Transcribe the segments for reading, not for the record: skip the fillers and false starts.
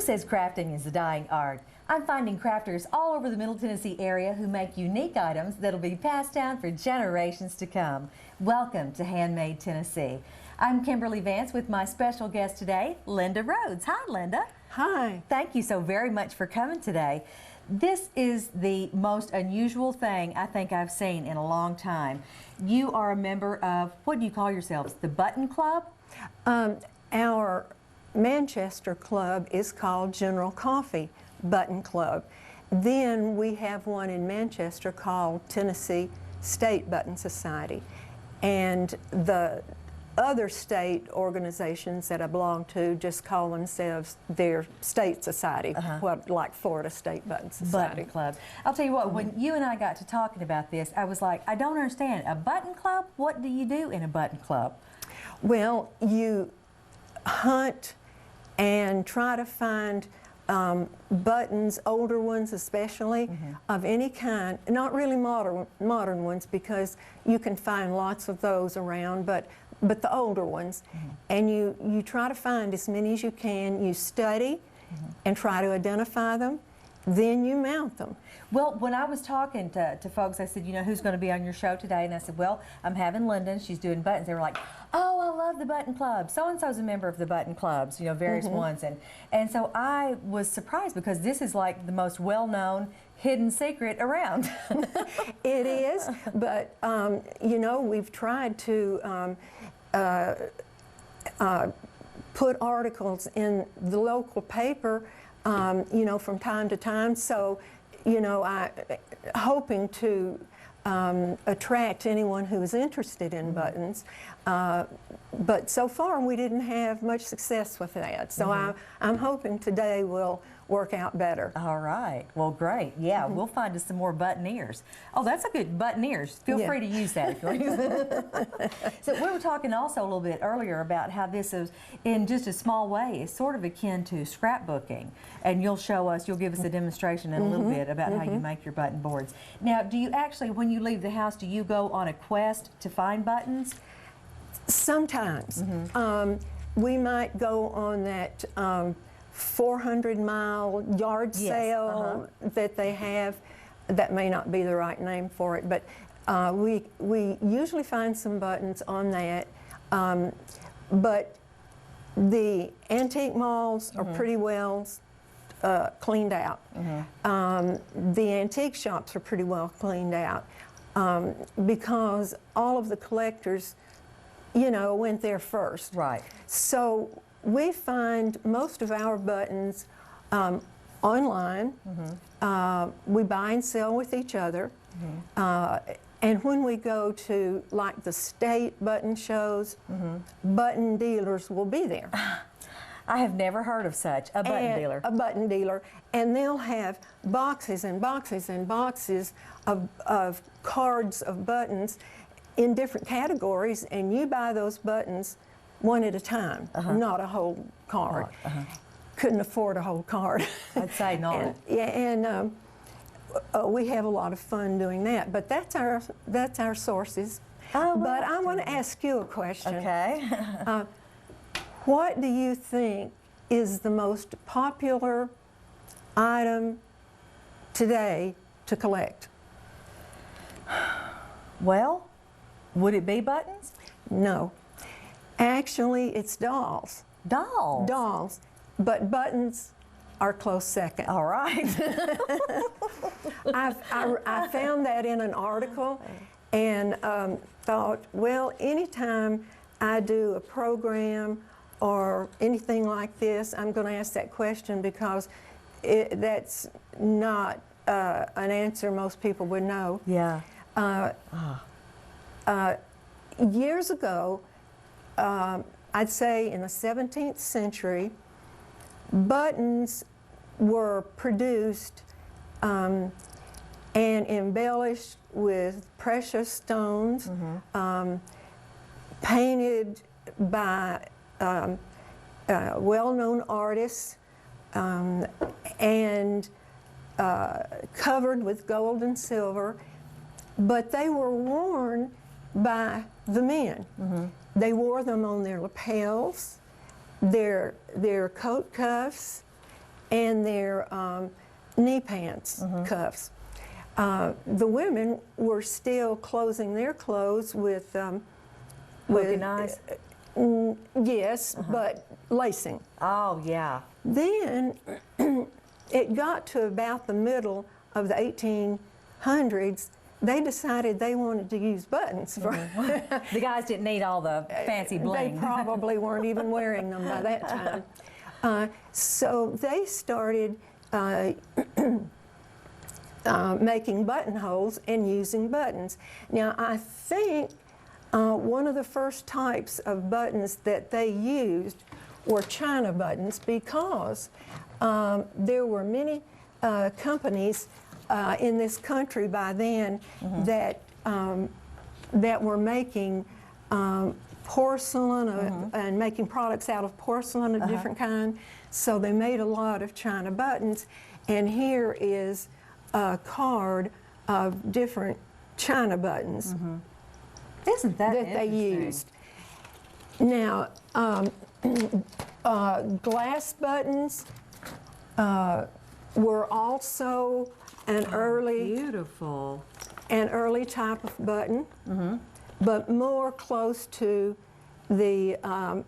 says crafting is a dying art? I'm finding crafters all over the Middle Tennessee area who make unique items that'll be passed down for generations to come. Welcome to HandMade Tennessee. I'm Kimberly Vance with my special guest today, Linda Rhodes. Hi, Linda. Hi. Thank you so very much for coming today. This is the most unusual thing I think I've seen in a long time. You are a member of, what do you call yourselves, the Button Club? Our Manchester club is called General Coffee Button Club. Then we have one in Manchester called Tennessee State Button Society. And the other state organizations that I belong to just call themselves their state society, like Florida State Button Society. Button Club. I'll tell you what, when you and I got to talking about this, I was like, I don't understand. A button club? What do you do in a button club? Well, you hunt and try to find buttons, older ones especially, of any kind, not really modern ones because you can find lots of those around, but the older ones. And you try to find as many as you can. You study and try to identify them, then you mount them. Well, when I was talking to folks, I said, you know, who's going to be on your show today? And I said, well, I'm having Linda, she's doing buttons. They were like, oh, I love the Button Club. So-and-so's a member of the Button Clubs, you know, various ones. And so I was surprised because this is like the most well-known hidden secret around. It is, but, you know, we've tried to put articles in the local paper, you know, from time to time. So, you know, hoping to attract anyone who is interested in buttons. But so far we didn't have much success with that. So I'm hoping today will work out better. All right. Well, great. Yeah, we'll find us some more button-ears. Oh, that's a good button-ears. Feel free to use that if you want. So we were talking also a little bit earlier about how this is, in just a small way, is sort of akin to scrapbooking. And you'll show us, you'll give us a demonstration in a little bit about how you make your button boards. Now, do you actually, when you leave the house, do you go on a quest to find buttons? Sometimes. We might go on that 400-mile yard sale that they have. That may not be the right name for it, but we usually find some buttons on that. But the antique malls are pretty well cleaned out. The antique shops are pretty well cleaned out because all of the collectors, you know, went there first. Right. So we find most of our buttons online. We buy and sell with each other. And when we go to like the state button shows, button dealers will be there. I have never heard of such, a button dealer. A button dealer. And they'll have boxes and boxes and boxes of cards of buttons in different categories, and you buy those buttons one at a time, not a whole card. Couldn't afford a whole card. I'd say not. And we have a lot of fun doing that. But that's our sources. Oh, well, but I want to ask you a question. Okay. What do you think is the most popular item today to collect? Well, would it be buttons? No. Actually, it's dolls. Dolls? Dolls. But buttons are close second. All right. I found that in an article and thought, well, anytime I do a program or anything like this, I'm going to ask that question because that's not an answer most people would know. Yeah. Years ago, I'd say in the 17th century, buttons were produced and embellished with precious stones, painted by well-known artists, and covered with gold and silver, but they were worn by the men. They wore them on their lapels, their coat cuffs, and their knee pants cuffs. The women were still closing their clothes with Looking eyes? Yes, but lacing. Oh, yeah. Then it got to about the middle of the 1800s. They decided they wanted to use buttons. The guys didn't need all the fancy bling. They probably weren't even wearing them by that time. So they started making buttonholes and using buttons. Now, I think one of the first types of buttons that they used were China buttons, because there were many companies in this country by then that were making porcelain and making products out of porcelain of different kind. So they made a lot of China buttons, and here is a card of different China buttons. Isn't that they used. Now, glass buttons were also an beautiful. An early type of button, but more close to the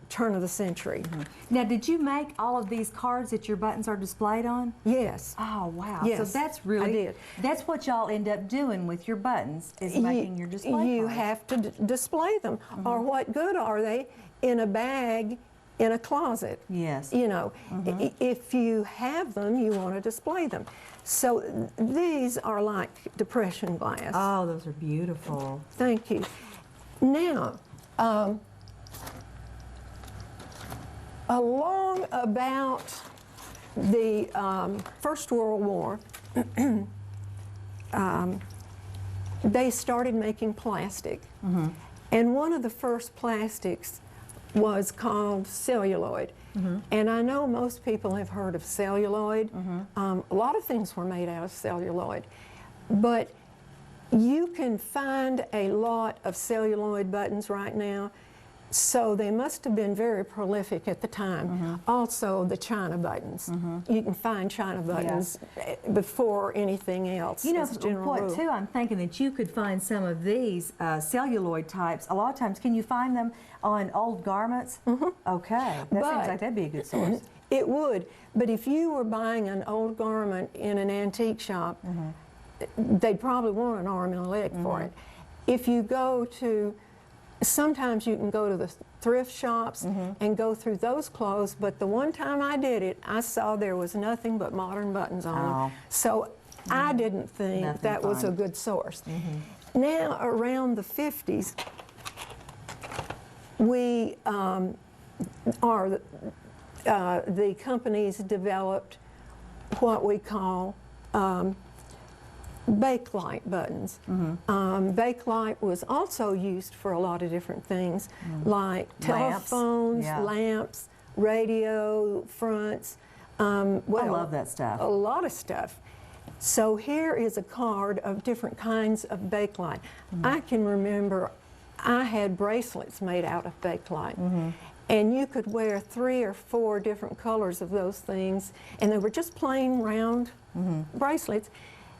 turn of the century. Now, did you make all of these cards that your buttons are displayed on? Yes. Oh, wow. Yes, so that's really, I did. That's what y'all end up doing with your buttons, is making your display You cards. have to display them, or what good are they in a bag in a closet? Yes. You know, if you have them, you want to display them. So these are like depression glass. Oh, those are beautiful. Thank you. Now, along about the First World War, they started making plastic. And one of the first plastics was called celluloid. And I know most people have heard of celluloid. A lot of things were made out of celluloid. But you can find a lot of celluloid buttons right now. So they must have been very prolific at the time. Also, the China buttons. You can find China buttons before anything else. You know, as a general what, rule. too, I'm thinking that you could find some of these celluloid types. A lot of times, can you find them on old garments? Okay, that seems like that'd be a good source. It would, but if you were buying an old garment in an antique shop, they'd probably want an arm and a leg for it. If you go to, sometimes you can go to the thrift shops and go through those clothes, but the one time I did it, I saw there was nothing but modern buttons on them. So I didn't think that was a good source. Now, around the 50s, we the companies developed what we call bakelite buttons. Bakelite was also used for a lot of different things, like telephones, lamps, radio fronts. Well, I love that stuff. A lot of stuff. So here is a card of different kinds of bakelite. I can remember I had bracelets made out of bakelite. And you could wear 3 or 4 different colors of those things, and they were just plain round bracelets.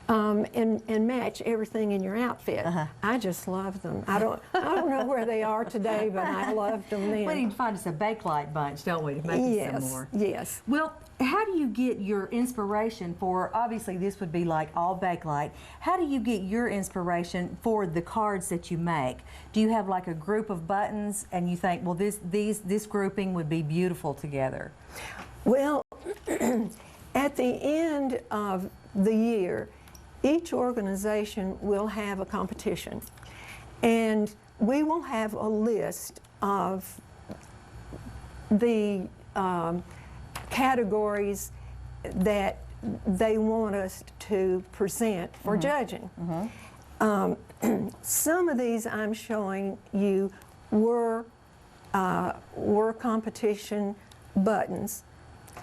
And match everything in your outfit. I just love them. I don't know where they are today, but I loved them then. We need to find us a bakelite bunch, don't we, to make us some more? Yes. Well, how do you get your inspiration for, obviously this would be like all bakelite, how do you get your inspiration for the cards that you make? Do you have like a group of buttons and you think, well, this grouping would be beautiful together? Well, at the end of the year, each organization will have a competition, and we will have a list of the categories that they want us to present for judging. Some of these I'm showing you were competition buttons.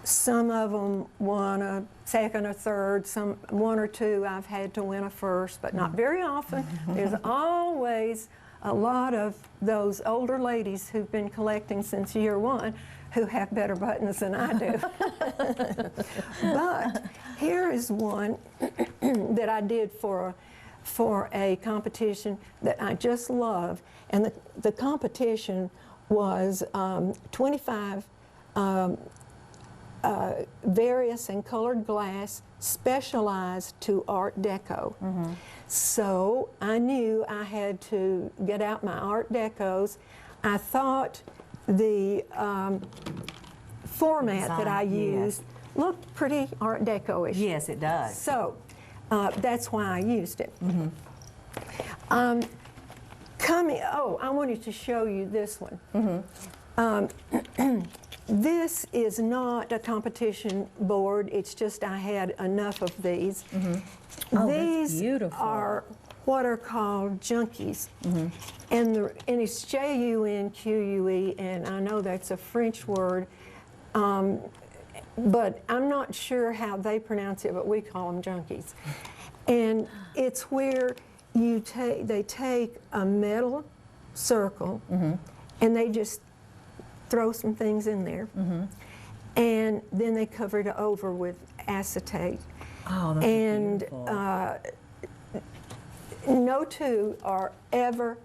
Some of them won a second or third, one or two I've had to win a first, but not very often. There's always a lot of those older ladies who've been collecting since year one who have better buttons than I do. But here is one that I did for a competition that I just love, and the competition was 25 various and colored glass specialized to Art Deco. So I knew I had to get out my Art Decos. I thought the format that I used looked pretty Art Deco-ish. Yes, it does. So that's why I used it. I wanted to show you this one. This is not a competition board. It's just I had enough of these. Oh, these that's beautiful. are what are called junkies. And it's Junque, and I know that's a French word, but I'm not sure how they pronounce it, but we call them junkies. And it's where they take a metal circle and they just throw some things in there, and then they cover it over with acetate. Oh, that's beautiful. No two are ever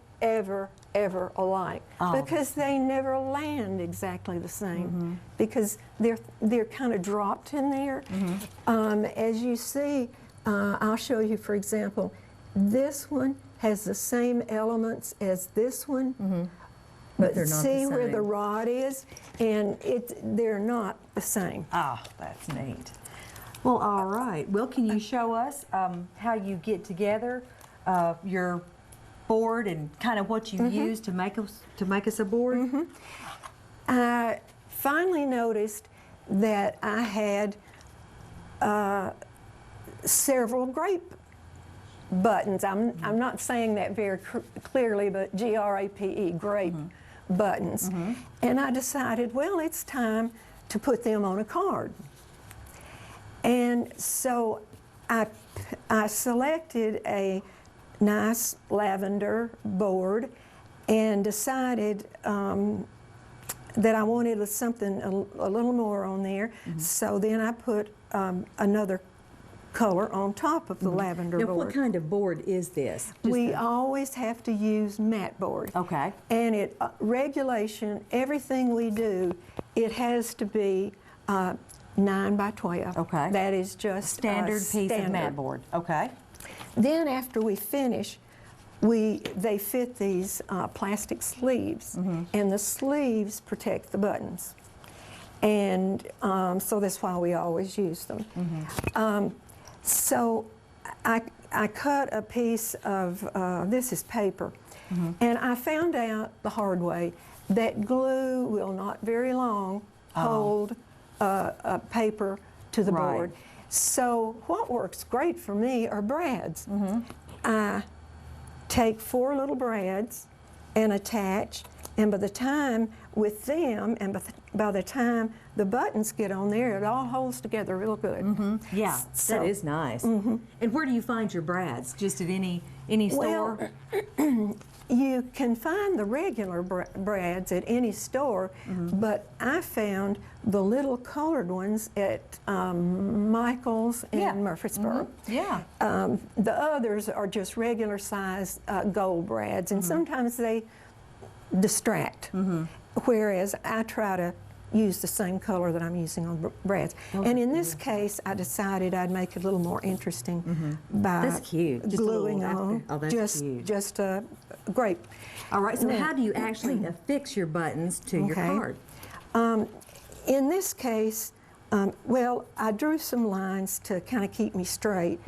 alike, because they never land exactly the same, because they're kind of dropped in there. As you see, I'll show you, for example, this one has the same elements as this one, but they're not see the where same. the rod is, and they're not the same. Oh, that's neat. Well, all right. Well, can you show us how you get together your board and kind of what you use to make us a board? I finally noticed that I had several grape buttons. I'm not saying that very clearly, but G-R-A-P-E, grape buttons. And I decided, well, it's time to put them on a card. And so I selected a nice lavender board and decided that I wanted something a little more on there. So then I put another color on top of the lavender board. What kind of board is this? We always have to use mat board. Okay. And regulation, everything we do, it has to be 9 by 12. Okay. That is just Standard piece of mat board. Okay. Then after we finish, they fit these plastic sleeves, and the sleeves protect the buttons. And so that's why we always use them. So I cut a piece of, this is paper, and I found out the hard way that glue will not very long hold a paper to the board. So what works great for me are brads. I take 4 little brads and attach, and by the time with them, and by the time the buttons get on there, it all holds together real good. Yeah, that is nice. And where do you find your brads? Just at any store? Well, you can find the regular brads at any store, but I found the little colored ones at Michael's in Murfreesboro. The others are just regular size gold brads, and sometimes they distract, whereas I try to use the same color that I'm using on brads. And in this case, I decided I'd make it a little more interesting by That's cute. gluing on just a grape. All right, so how do you actually affix your buttons to your card? In this case, well, I drew some lines to kind of keep me straight.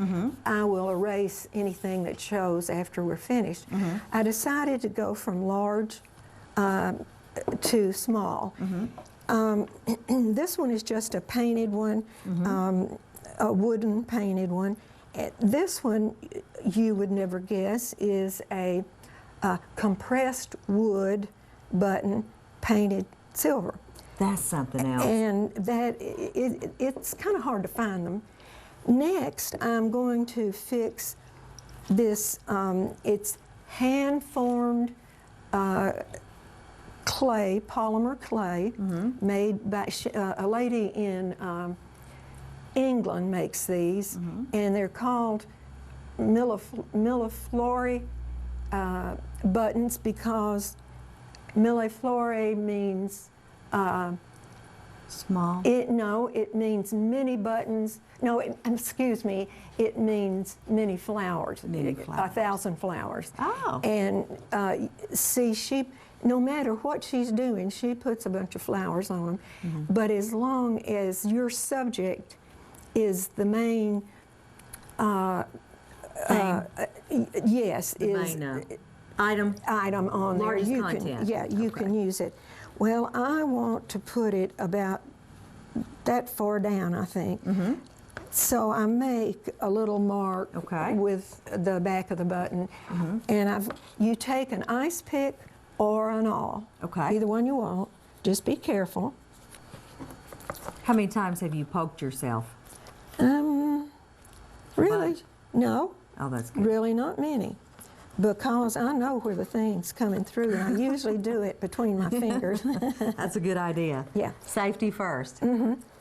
I will erase anything that shows after we're finished. I decided to go from large to small. This one is just a painted one, a wooden painted one. This one, you would never guess, is a compressed wood button painted silver. That's something else. And it's kind of hard to find them. Next, I'm going to fix this, it's hand-formed clay, polymer clay, made by a lady in England makes these, and they're called milleflori buttons because milleflori means small. It means many buttons. No, excuse me. It means many flowers. Many flowers. 1,000 flowers. Oh. And see, no matter what she's doing, she puts a bunch of flowers on them. But as long as your subject is the main, yes, is main, item on there. largest You content. you can use it. Well, I want to put it about that far down, I think. So I make a little mark with the back of the button, and you take an ice pick or an awl, either one you want. Just be careful. How many times have you poked yourself? Really? No. Oh, that's good. Really not many. Because I know where the thing's coming through, and I usually do it between my fingers. That's a good idea. Yeah. Safety first.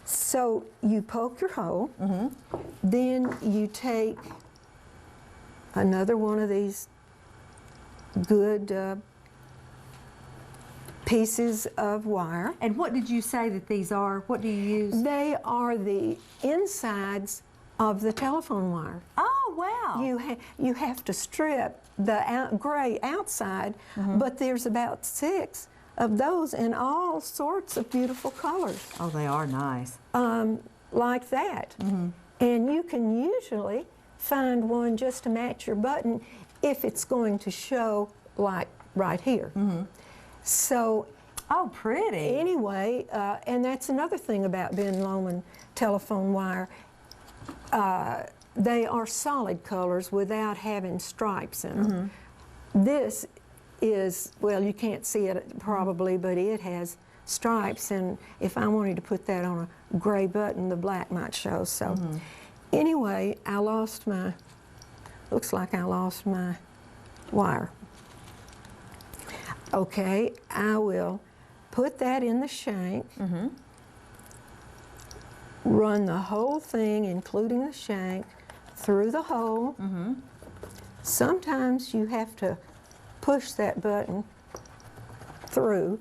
So you poke your hole, then you take another one of these good pieces of wire. And what did you say that these are? What do you use? They are the insides of the telephone wire. Oh, wow. You have to strip the gray outside, but there's about 6 of those in all sorts of beautiful colors. Oh, they are nice. Like that. And you can usually find one just to match your button if it's going to show like right here. So, oh, pretty. Anyway, and that's another thing about Ben Lomond telephone wire. They are solid colors without having stripes in them. This is, well, you can't see it probably, but it has stripes, and if I wanted to put that on a gray button, the black might show. So anyway, looks like I lost my wire. Okay, I will put that in the shank, run the whole thing, including the shank, through the hole. Sometimes you have to push that button through,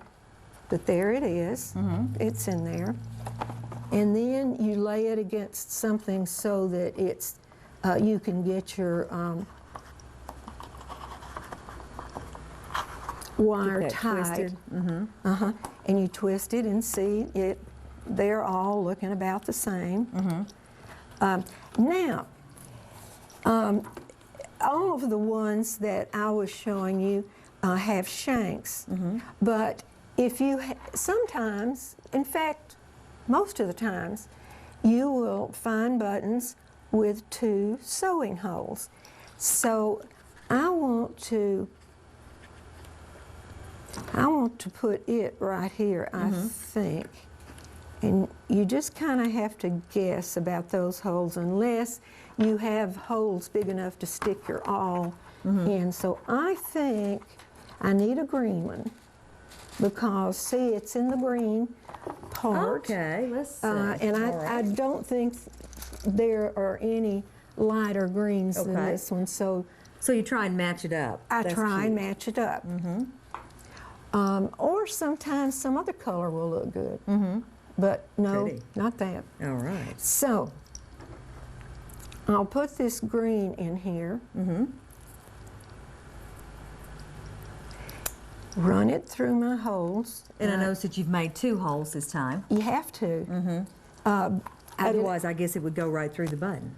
but there it is. It's in there. And then you lay it against something so that it's you can get your wire tied. And you twist it and see it. They're all looking about the same. Now, all of the ones that I was showing you have shanks, but if you sometimes, in fact, most of the times, you will find buttons with 2 sewing holes. So I want to put it right here, I think. And you just kind of have to guess about those holes unless you have holes big enough to stick your awl in. So I think I need a green one because, see, it's in the green part. Okay, let's see. And I don't think there are any lighter greens than this one. So you try and match it up. I try and match it up. Or sometimes some other color will look good. But no, Pretty. not that. All right. So I'll put this green in here. Run it through my holes. And I noticed that you've made 2 holes this time. You have to. Otherwise, I guess it would go right through the button.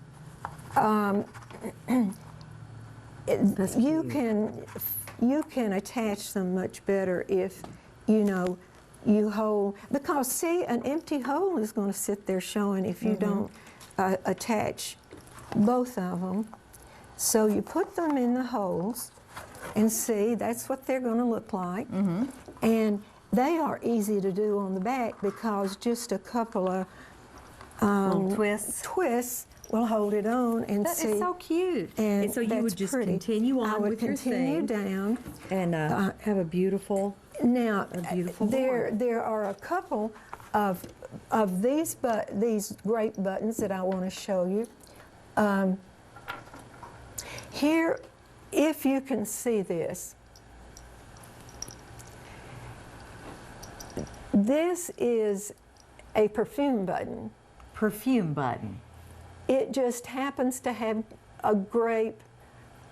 You can attach them much better if you hold, because see, an empty hole is going to sit there showing if you don't attach both of them. So you put them in the holes and see, that's what they're going to look like. And they are easy to do on the back because just a couple of little twists will hold it on and that see. That is so cute. And so you would just pretty. continue on with your thing. I would continue down. And have a beautiful Now, A beautiful board. there are a couple of these grape buttons that I want to show you. Here, if you can see this, this is a perfume button. Perfume button. It just happens to have a grape,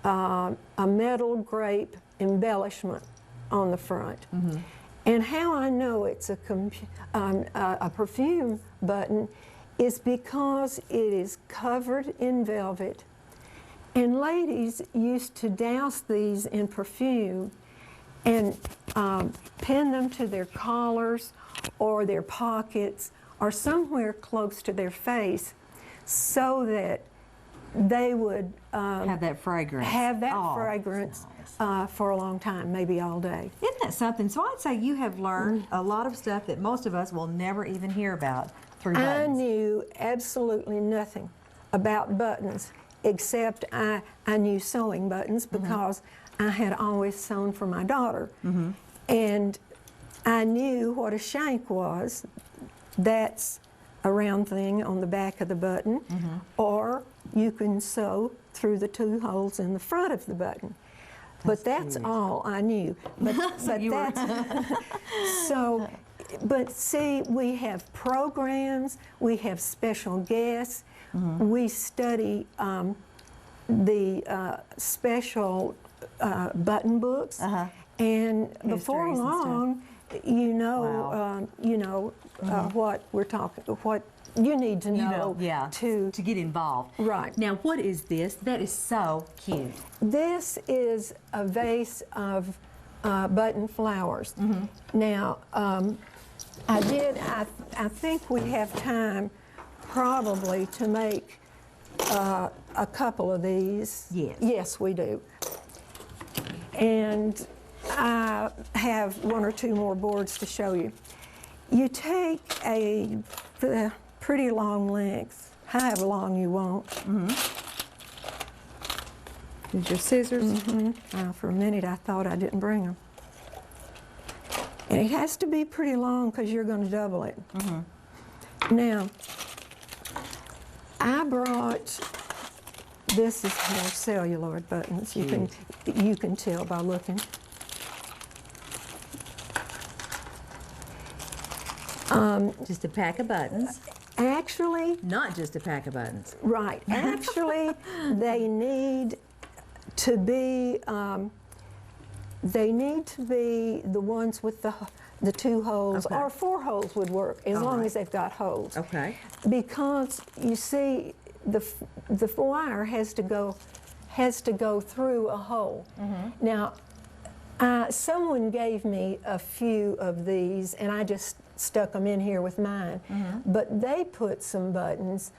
a metal grape embellishment on the front. Mm-hmm. And how I know it's a perfume button is because it is covered in velvet. And ladies used to douse these in perfume and pin them to their collars or their pockets or somewhere close to their face so that they would have that fragrance. Fragrance for a long time, maybe all day. Isn't that something? So I'd say you have learned a lot of stuff that most of us will never even hear about through buttons. I knew absolutely nothing about buttons except I knew sewing buttons because I had always sewn for my daughter. And I knew what a shank was. That's a round thing on the back of the button, or you can sew through the 2 holes in the front of the button. But that's all I knew. But but see, we have programs, we have special guests, we study the special button books, and before long, you know, what we're talking, what you need to know, to get involved. Right. Now, what is this? That is so cute. This is a vase of button flowers. Now, I think we have time probably to make a couple of these. Yes. Yes, we do. And I have 1 or 2 more boards to show you. You take a pretty long length, however long you want. Use your scissors. For a minute I thought I didn't bring them. And it has to be pretty long because you're going to double it. Now, I brought, this is more celluloid buttons. You can tell by looking. Just a pack of buttons. Actually, Not just a pack of buttons. right. Actually, they need to be the ones with the 2 holes, Okay. or 4 holes would work as long right. as they've got holes. Okay. Because you see, the wire has to go through a hole. Now, someone gave me a few of these, and I just stuck them in here with mine. But they put some buttons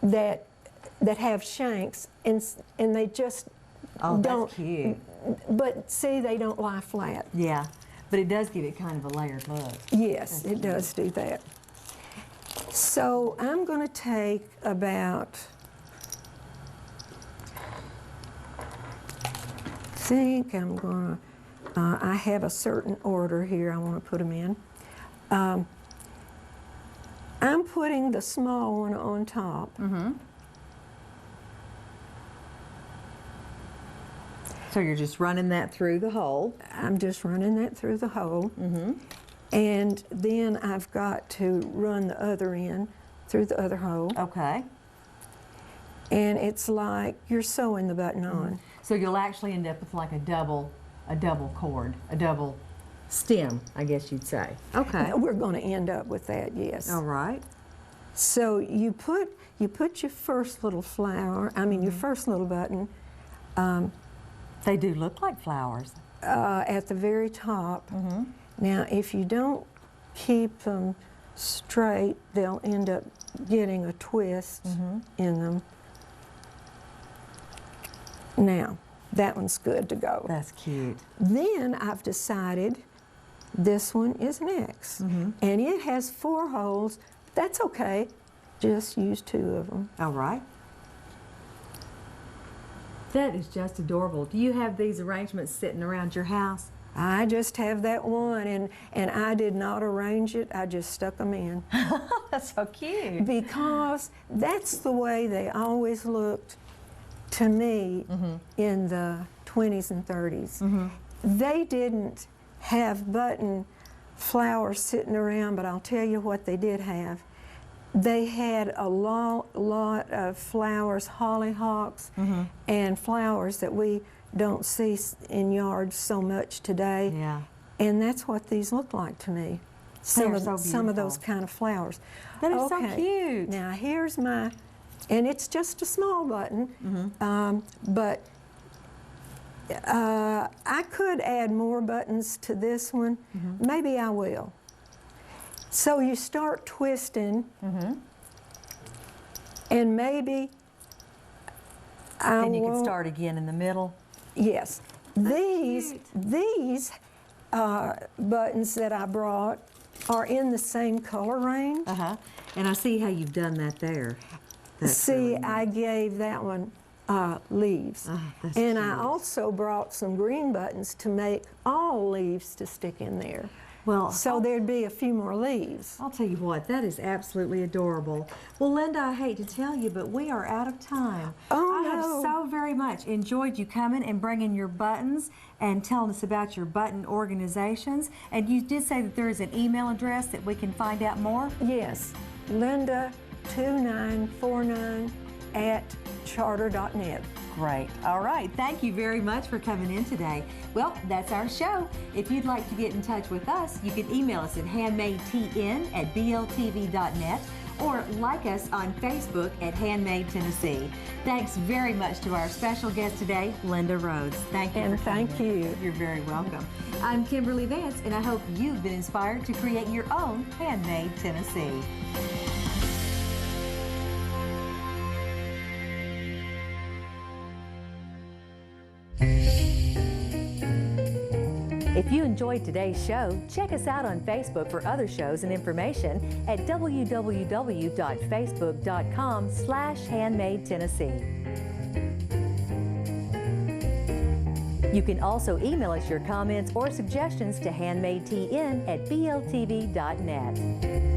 that have shanks, and they just don't. That's cute. But see, they don't lie flat. Yeah, but it does give it kind of a layered look. Yes, it does do that. So I'm going to take about, I have a certain order here I want to put them in. I'm putting the small one on top. So you're just running that through the hole. I'm just running that through the hole. And then I've got to run the other end through the other hole. Okay. And it's like you're sewing the button on. So you'll actually end up with like a double cord, a double stem, I guess you'd say. Okay. We're going to end up with that, yes. All right. So you put your first little flower, your first little button, They do look like flowers. at the very top. Now, if you don't keep them straight, they'll end up getting a twist in them. Now, that one's good to go. That's cute. Then I've decided this one is next. And it has 4 holes. That's okay. Just use 2 of them. All right. That is just adorable. Do you have these arrangements sitting around your house? I just have that one, and I did not arrange it. I just stuck them in. That's so cute. Because that's the way they always looked to me in the 20s and 30s. They didn't have button flowers sitting around, but I'll tell you what they did have. They had a lot of flowers, hollyhocks, and flowers that we don't see in yards so much today. Yeah. And that's what these look like to me. Some of those kind of flowers. That is so cute. Now here's my, and it's just a small button, but I could add more buttons to this one. Maybe I will. So you start twisting, and maybe and you can start again in the middle. Yes. These buttons that I brought are in the same color range. And I see how you've done that there. That's really nice. I gave that one leaves. That's and cute. I also brought some green buttons to make all leaves to stick in there. Well, so there'd be a few more leaves. I'll tell you what, that is absolutely adorable. Well, Linda, I hate to tell you, but we are out of time. I have so very much enjoyed you coming and bringing your buttons and telling us about your button organizations. And you did say that there is an email address that we can find out more? Yes, Linda2949@charter.net. Great. All right. Thank you very much for coming in today. Well, that's our show. If you'd like to get in touch with us, you can email us at handmadetn@bltv.net or like us on Facebook at HandMade Tennessee. Thanks very much to our special guest today, Linda Rhodes. Thank you. And thank you. You're very welcome. I'm Kimberly Vance, and I hope you've been inspired to create your own HandMade Tennessee. If you enjoyed today's show, check us out on Facebook for other shows and information at www.facebook.com/HandmadeTennessee. You can also email us your comments or suggestions to handmadetn@bltv.net.